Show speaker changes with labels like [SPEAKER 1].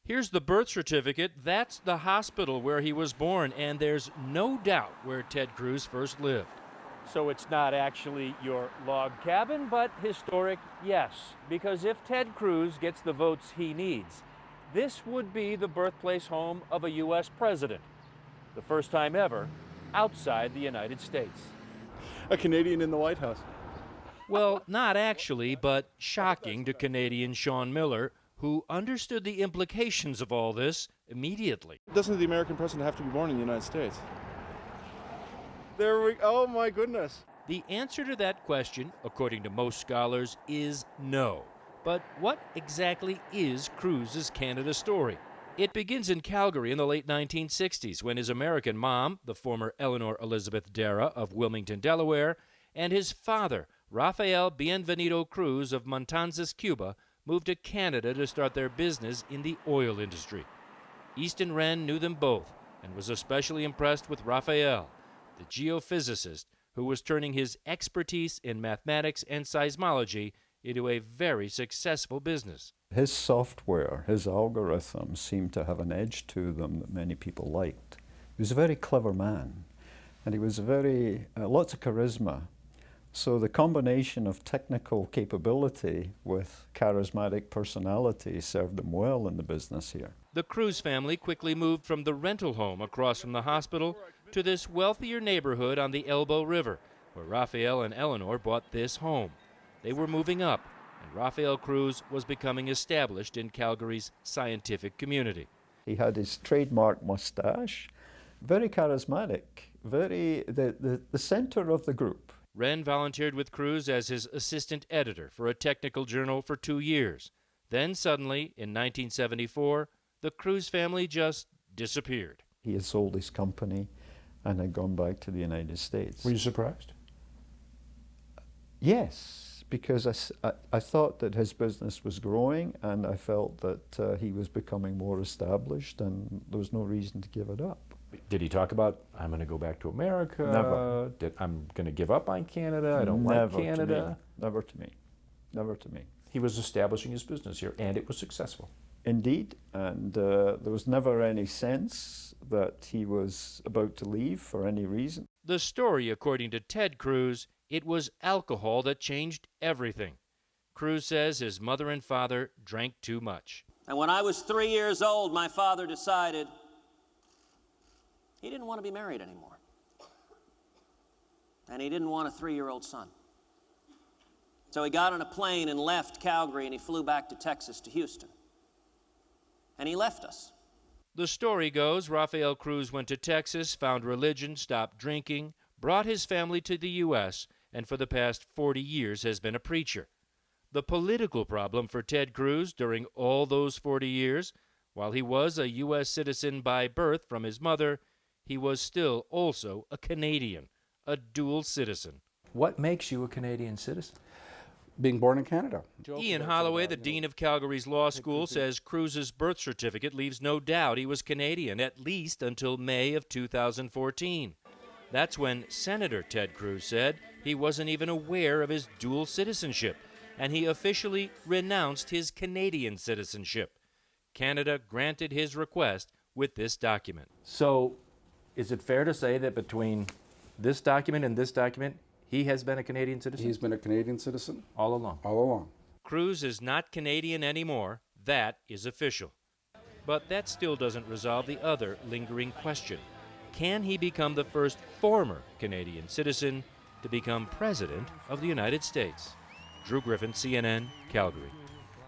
[SPEAKER 1] Here's the birth certificate. That's the hospital where he was born, and there's no doubt where Ted Cruz first lived. So it's not actually your log cabin, but historic, yes. Because if Ted Cruz gets the votes he needs, this would be the birthplace home of a U.S. president. The first time ever outside the United States.
[SPEAKER 2] A Canadian in the White House.
[SPEAKER 1] Well, not actually, but shocking to Canadian Sean Miller, who understood the implications of all this immediately.
[SPEAKER 2] Doesn't the American president have to be born in the United States? Oh my goodness.
[SPEAKER 1] The answer to that question, according to most scholars, is no. But what exactly is Cruz's Canada story? It begins in Calgary in the late 1960s when his American mom, the former Eleanor Elizabeth Dara of Wilmington, Delaware, and his father, Rafael Bienvenido Cruz of Matanzas, Cuba, moved to Canada to start their business in the oil industry. Easton Wren knew them both and was especially impressed with Rafael, the geophysicist who was turning his expertise in mathematics and seismology into a very successful business.
[SPEAKER 3] His software, his algorithms seemed to have an edge to them that many people liked. He was a very clever man, and he was lots of charisma. So the combination of technical capability with charismatic personality served them well in the business here.
[SPEAKER 1] The Cruz family quickly moved from the rental home across from the hospital to this wealthier neighborhood on the Elbow River, where Rafael and Eleanor bought this home. They were moving up, and Rafael Cruz was becoming established in Calgary's scientific community.
[SPEAKER 3] He had his trademark mustache, very charismatic, the center of the group.
[SPEAKER 1] Wren volunteered with Cruz as his assistant editor for a technical journal for 2 years. Then suddenly, in 1974, the Cruz family just disappeared.
[SPEAKER 3] He had sold his company and had gone back to the United States.
[SPEAKER 4] Were you surprised?
[SPEAKER 3] Yes, because I thought that his business was growing, and I felt that he was becoming more established, and there was no reason to give it up.
[SPEAKER 4] Did he talk about, I'm going to go back to America?
[SPEAKER 3] Never.
[SPEAKER 4] I'm going to give up on Canada? I don't like Canada?
[SPEAKER 3] Never to me. Never to me.
[SPEAKER 4] He was establishing his business here, and it was successful.
[SPEAKER 3] Indeed, and there was never any sense that he was about to leave for any reason.
[SPEAKER 1] The story, according to Ted Cruz, it was alcohol that changed everything. Cruz says his mother and father drank too much.
[SPEAKER 5] And when I was 3 years old, my father decided he didn't want to be married anymore. And he didn't want a 3-year-old son. So he got on a plane and left Calgary, and he flew back to Texas, to Houston. And he left us.
[SPEAKER 1] The story goes, Rafael Cruz went to Texas, found religion, stopped drinking, brought his family to the U.S., and for the past 40 years has been a preacher. The political problem for Ted Cruz during all those 40 years, while he was a U.S. citizen by birth from his mother, he was still also a Canadian, a dual citizen.
[SPEAKER 4] What makes you a Canadian citizen?
[SPEAKER 6] Being born in Canada.
[SPEAKER 1] Ian Holloway, the dean of Calgary's law school, says Cruz's birth certificate leaves no doubt he was Canadian, at least until May of 2014. That's when Senator Ted Cruz said he wasn't even aware of his dual citizenship, and he officially renounced his Canadian citizenship. Canada granted his request with this document.
[SPEAKER 4] So, is it fair to say that between this document and this document, he has been a Canadian citizen?
[SPEAKER 6] He's been a Canadian citizen
[SPEAKER 4] all along.
[SPEAKER 6] All along.
[SPEAKER 1] Cruz is not Canadian anymore. That is official. But that still doesn't resolve the other lingering question. Can he become the first former Canadian citizen to become President of the United States? Drew Griffin, CNN, Calgary.